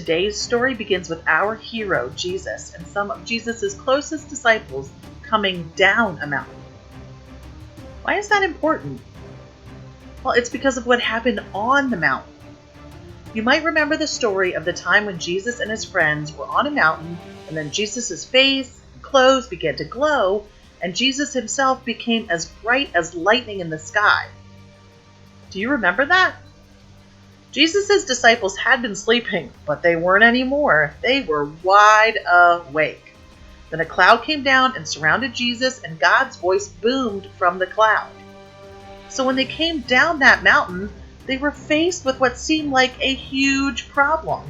Today's story begins with our hero, Jesus, and some of Jesus' closest disciples coming down a mountain. Why is that important? Well, it's because of what happened on the mountain. You might remember the story of the time when Jesus and his friends were on a mountain, and then Jesus' face and clothes began to glow, and Jesus himself became as bright as lightning in the sky. Do you remember that? Jesus' disciples had been sleeping, but they weren't anymore. They were wide awake. Then a cloud came down and surrounded Jesus, and God's voice boomed from the cloud. So when they came down that mountain, they were faced with what seemed like a huge problem.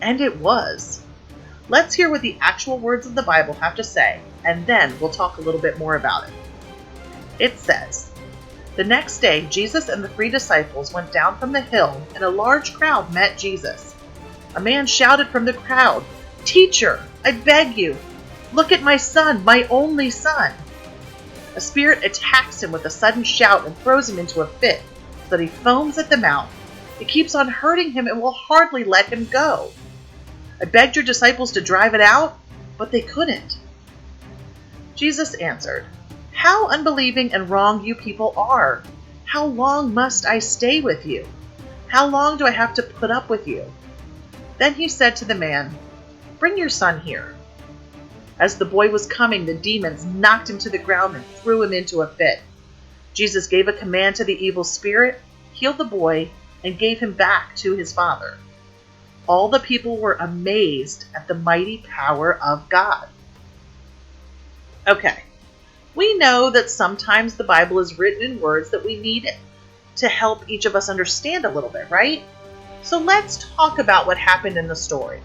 And it was. Let's hear what the actual words of the Bible have to say, and then we'll talk a little bit more about it. It says, "The next day, Jesus and the 3 disciples went down from the hill, and a large crowd met Jesus. A man shouted from the crowd, 'Teacher, I beg you, look at my son, my only son.' A spirit attacks him with a sudden shout and throws him into a fit, so that he foams at the mouth. It keeps on hurting him and will hardly let him go. I begged your disciples to drive it out, but they couldn't." Jesus answered, "How unbelieving and wrong you people are! How long must I stay with you? How long do I have to put up with you?" Then he said to the man, "Bring your son here." As the boy was coming, the demons knocked him to the ground and threw him into a fit. Jesus gave a command to the evil spirit, healed the boy, and gave him back to his father. All the people were amazed at the mighty power of God. Okay, we know that sometimes the Bible is written in words that we need to help each of us understand a little bit, right? So let's talk about what happened in the story.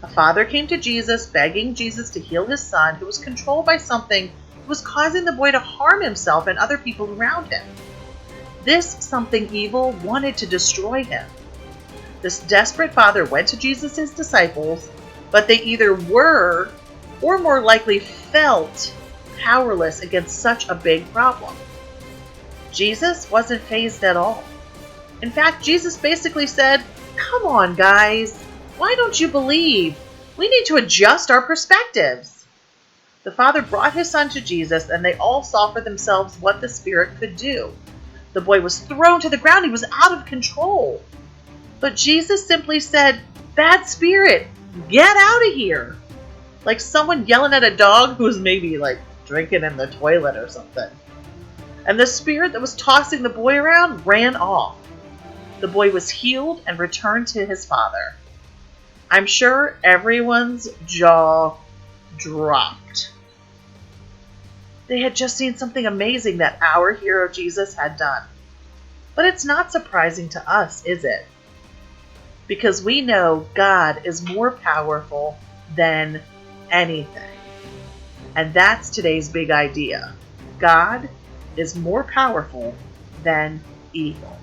A father came to Jesus, begging Jesus to heal his son, who was controlled by something that was causing the boy to harm himself and other people around him. This something evil wanted to destroy him. This desperate father went to Jesus' disciples, but they either were, or more likely felt, powerless against such a big problem. Jesus wasn't fazed at all. In fact, Jesus basically said, "Come on, guys. Why don't you believe? We need to adjust our perspectives." The father brought his son to Jesus, and they all saw for themselves what the spirit could do. The boy was thrown to the ground. He was out of control. But Jesus simply said, "Bad spirit, get out of here." Like someone yelling at a dog who's maybe drinking in the toilet or something. And the spirit that was tossing the boy around ran off. The boy was healed and returned to his father. I'm sure everyone's jaw dropped. They had just seen something amazing that our hero Jesus had done. But it's not surprising to us, is it? Because we know God is more powerful than anything. And that's today's big idea. God is more powerful than evil.